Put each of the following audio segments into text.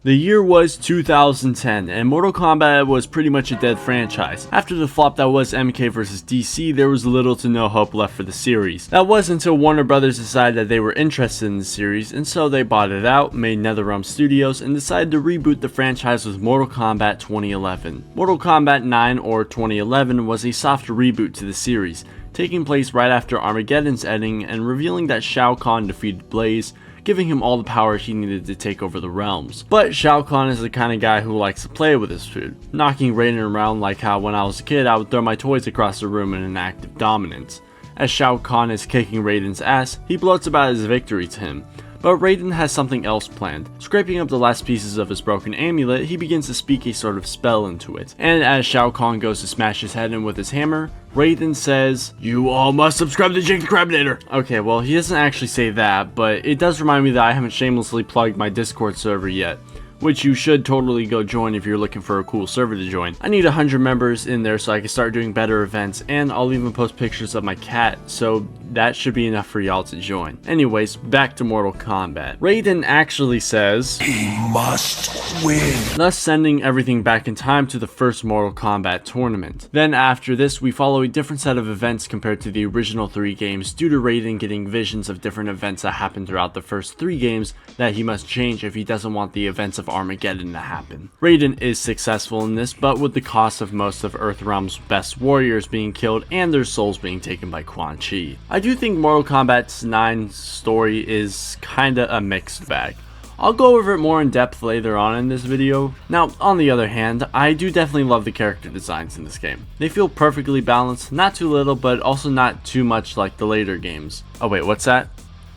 The year was 2010, and Mortal Kombat was pretty much a dead franchise. After the flop that was MK vs DC, there was little to no hope left for the series. That was until Warner Brothers decided that they were interested in the series, and so they bought it out, made NetherRealm Studios, and decided to reboot the franchise with Mortal Kombat 2011. Mortal Kombat 9 or 2011 was a soft reboot to the series, taking place right after Armageddon's ending and revealing that Shao Kahn defeated Blaze, giving him all the power he needed to take over the realms. But Shao Kahn is the kind of guy who likes to play with his food, knocking Raiden around like how when I was a kid I would throw my toys across the room in an act of dominance. As Shao Kahn is kicking Raiden's ass, he gloats about his victory to him. But Raiden has something else planned. Scraping up the last pieces of his broken amulet, he begins to speak a sort of spell into it. And as Shao Kahn goes to smash his head in with his hammer, Raiden says, "You all must subscribe to Jake the Crabinator." Okay, well, he doesn't actually say that, but it does remind me that I haven't shamelessly plugged my Discord server yet, which you should totally go join if you're looking for a cool server to join. I need 100 members in there so I can start doing better events, and I'll even post pictures of my cat, so that should be enough for y'all to join. Anyways, back to Mortal Kombat. Raiden actually says, "He must win," thus sending everything back in time to the first Mortal Kombat tournament. Then after this, we follow a different set of events compared to the original 3 games due to Raiden getting visions of different events that happened throughout the first 3 games that he must change if he doesn't want the events of Armageddon to happen. Raiden is successful in this, but with the cost of most of Earthrealm's best warriors being killed and their souls being taken by Quan Chi. I do think Mortal Kombat 9's story is kinda a mixed bag. I'll go over it more in depth later on in this video. Now, on the other hand, I do definitely love the character designs in this game. They feel perfectly balanced, not too little, but also not too much like the later games. Oh wait, what's that?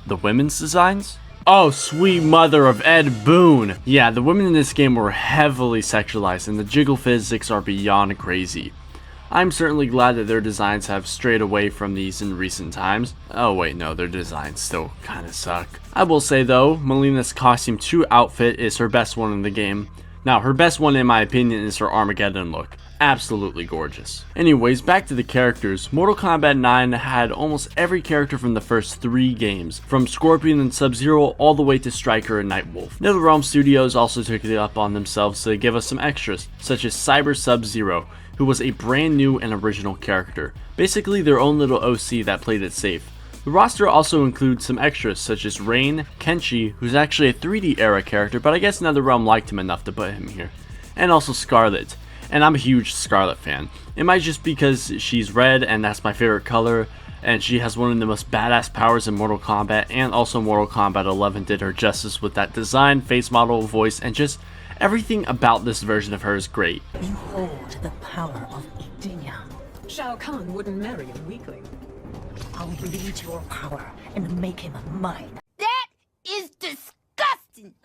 The women's designs? Oh, sweet mother of Ed Boon! Yeah, the women in this game were heavily sexualized and the jiggle physics are beyond crazy. I'm certainly glad that their designs have strayed away from these in recent times. Oh wait, no, their designs still kinda suck. I will say though, Mileena's Costume 2 outfit is her best one in the game. Now, her best one in my opinion is her Armageddon look. Absolutely gorgeous. Anyways, back to the characters. Mortal Kombat 9 had almost every character from the first 3 games, from Scorpion and Sub-Zero all the way to Striker and Nightwolf. NetherRealm Studios also took it up on themselves to give us some extras, such as Cyber Sub-Zero, who was a brand new and original character, basically their own little OC that played it safe. The roster also includes some extras such as Rain, Kenshi, who's actually a 3D era character, but I guess NetherRealm liked him enough to put him here, and also Scarlet. And I'm a huge Scarlet fan. It might just because she's red and that's my favorite color, and she has one of the most badass powers in Mortal Kombat, and also Mortal Kombat 11 did her justice with that design, face model, voice, and just everything about this version of her is great. You hold the power of Edenia. Shao Kahn wouldn't marry a weakling. I'll bleed your power and make him mine. That is disgusting.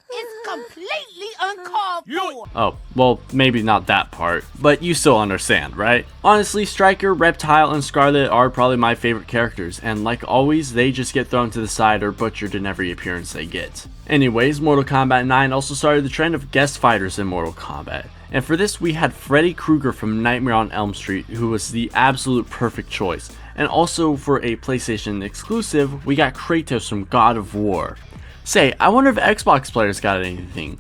It's completely uncalled for. Oh, well, maybe not that part, but you still understand, right? Honestly, Striker, Reptile, and Scarlet are probably my favorite characters, and like always, they just get thrown to the side or butchered in every appearance they get. Anyways, Mortal Kombat 9 also started the trend of guest fighters in Mortal Kombat. And for this, we had Freddy Krueger from Nightmare on Elm Street, who was the absolute perfect choice. And also for a PlayStation exclusive, we got Kratos from God of War. Say, I wonder if Xbox players got anything.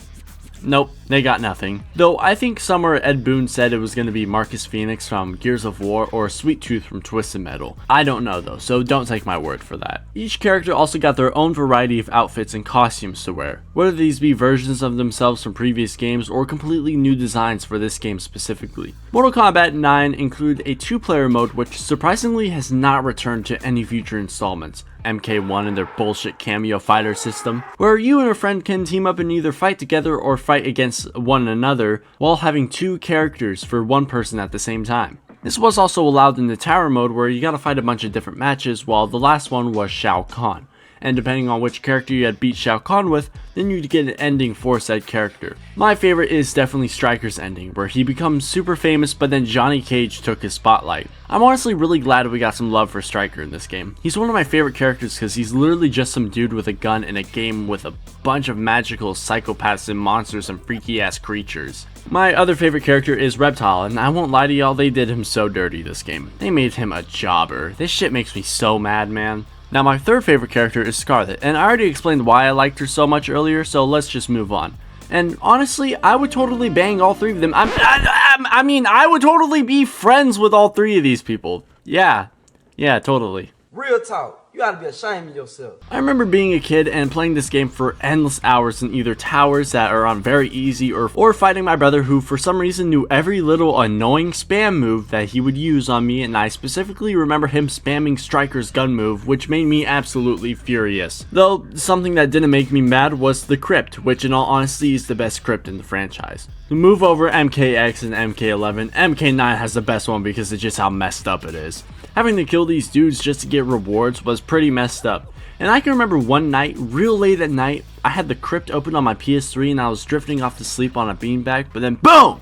Nope, they got nothing. Though I think somewhere Ed Boon said it was going to be Marcus Phoenix from Gears of War or Sweet Tooth from Twisted Metal. I don't know though, so don't take my word for that. Each character also got their own variety of outfits and costumes to wear, whether these be versions of themselves from previous games or completely new designs for this game specifically. Mortal Kombat 9 included a 2-player mode which surprisingly has not returned to any future installments. MK1 and their bullshit cameo fighter system, where you and a friend can team up and either fight together or fight against one another while having 2 characters for 1 person at the same time. This was also allowed in the tower mode where you gotta fight a bunch of different matches, while the last one was Shao Kahn. And depending on which character you had beat Shao Kahn with, then you'd get an ending for said character. My favorite is definitely Striker's ending, where he becomes super famous but then Johnny Cage took his spotlight. I'm honestly really glad we got some love for Striker in this game. He's one of my favorite characters because he's literally just some dude with a gun in a game with a bunch of magical psychopaths and monsters and freaky ass creatures. My other favorite character is Reptile, and I won't lie to y'all, they did him so dirty this game. They made him a jobber. This shit makes me so mad, man. Now my third favorite character is Scarlet, and I already explained why I liked her so much earlier, so let's just move on. And honestly, I would totally bang all 3 of them. I mean, I would totally be friends with all 3 of these people. Yeah, totally. Real talk. You gotta be ashamed of yourself. I remember being a kid and playing this game for endless hours in either towers that are on very easy or fighting my brother who for some reason knew every little annoying spam move that he would use on me, and I specifically remember him spamming Striker's gun move, which made me absolutely furious. Though something that didn't make me mad was the Crypt, which in all honesty is the best Crypt in the franchise. To move over MKX and MK11, MK9 has the best one because of just how messed up it is. Having to kill these dudes just to get rewards was pretty messed up. And I can remember one night, real late at night, I had the Crypt open on my PS3 and I was drifting off to sleep on a beanbag, but then BOOM!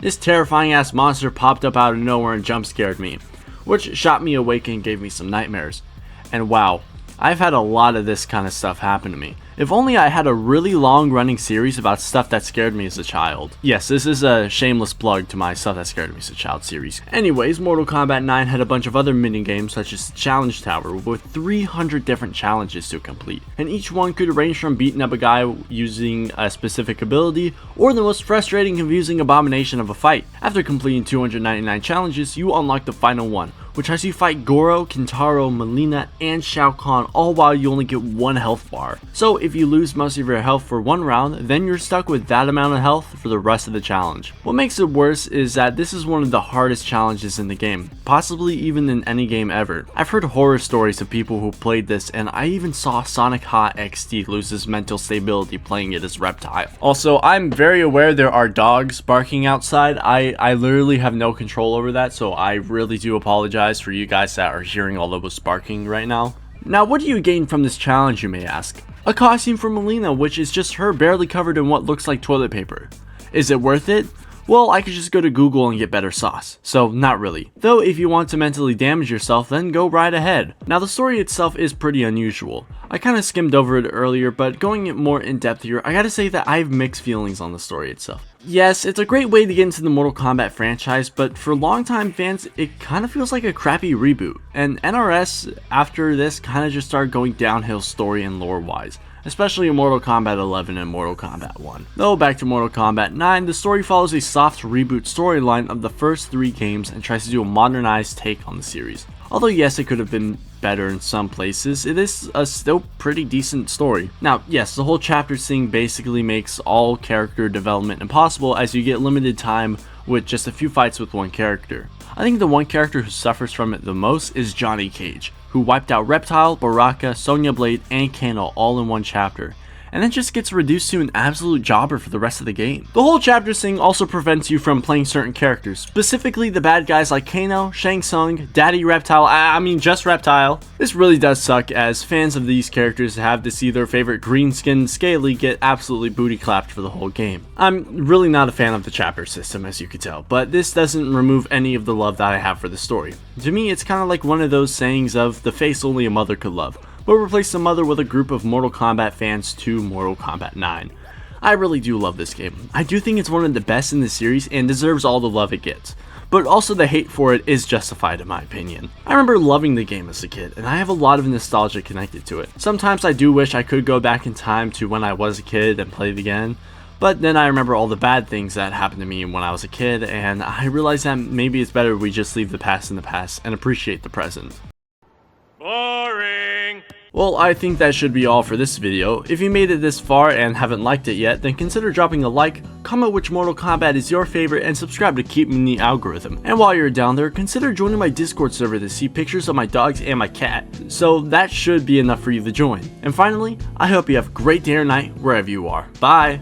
This terrifying ass monster popped up out of nowhere and jump scared me, which shot me awake and gave me some nightmares. And wow, I've had a lot of this kind of stuff happen to me. If only I had a really long running series about stuff that scared me as a child. Yes, this is a shameless plug to my stuff that scared me as a child series. Anyways, Mortal Kombat 9 had a bunch of other minigames such as the Challenge Tower with 300 different challenges to complete. And each one could range from beating up a guy using a specific ability or the most frustrating confusing abomination of a fight. After completing 299 challenges, you unlock the final one, which has you fight Goro, Kintaro, Melina, and Shao Kahn, all while you only get 1 health bar. So if you lose most of your health for 1 round, then you're stuck with that amount of health for the rest of the challenge. What makes it worse is that this is one of the hardest challenges in the game, possibly even in any game ever. I've heard horror stories of people who played this, and I even saw Sonic Hot XD lose his mental stability playing it as Reptile. Also, I'm very aware there are dogs barking outside. I literally have no control over that, so I really do apologize for you guys that are hearing all of those barking right now. Now, what do you gain from this challenge, you may ask? A costume for Melina, which is just her barely covered in what looks like toilet paper. Is it worth it? Well, I could just go to Google and get better sauce, so not really. Though if you want to mentally damage yourself, then go right ahead. Now the story itself is pretty unusual. I kinda skimmed over it earlier, but going more in depth here, I gotta say that I have mixed feelings on the story itself. Yes, it's a great way to get into the Mortal Kombat franchise, but for longtime fans, it kinda feels like a crappy reboot. And NRS, after this, kinda just started going downhill story and lore-wise, especially in Mortal Kombat 11 and Mortal Kombat 1. Though back to Mortal Kombat 9, the story follows a soft reboot storyline of the first 3 games and tries to do a modernized take on the series. Although yes, it could have been better in some places, it is a still pretty decent story. Now yes, the whole chapter thing basically makes all character development impossible as you get limited time with just a few fights with one character. I think the one character who suffers from it the most is Johnny Cage, who wiped out Reptile, Baraka, Sonya Blade, and Kano all in one chapter, and then just gets reduced to an absolute jobber for the rest of the game. The whole chapter thing also prevents you from playing certain characters, specifically the bad guys like Kano, Shang Tsung, Daddy Reptile, I mean just Reptile. This really does suck as fans of these characters have to see their favorite green skinned Scaly get absolutely booty clapped for the whole game. I'm really not a fan of the chapter system, as you could tell, but this doesn't remove any of the love that I have for the story. To me, it's kind of like one of those sayings of the face only a mother could love, but replace the mother with a group of Mortal Kombat fans to Mortal Kombat 9. I really do love this game. I do think it's one of the best in the series and deserves all the love it gets, but also the hate for it is justified in my opinion. I remember loving the game as a kid, and I have a lot of nostalgia connected to it. Sometimes I do wish I could go back in time to when I was a kid and play it again, but then I remember all the bad things that happened to me when I was a kid, and I realized that maybe it's better we just leave the past in the past and appreciate the present. Boring! Well, I think that should be all for this video. If you made it this far and haven't liked it yet, then consider dropping a like, comment which Mortal Kombat is your favorite, and subscribe to keep me in the algorithm. And while you're down there, consider joining my Discord server to see pictures of my dogs and my cat. So that should be enough for you to join. And finally, I hope you have a great day or night wherever you are. Bye!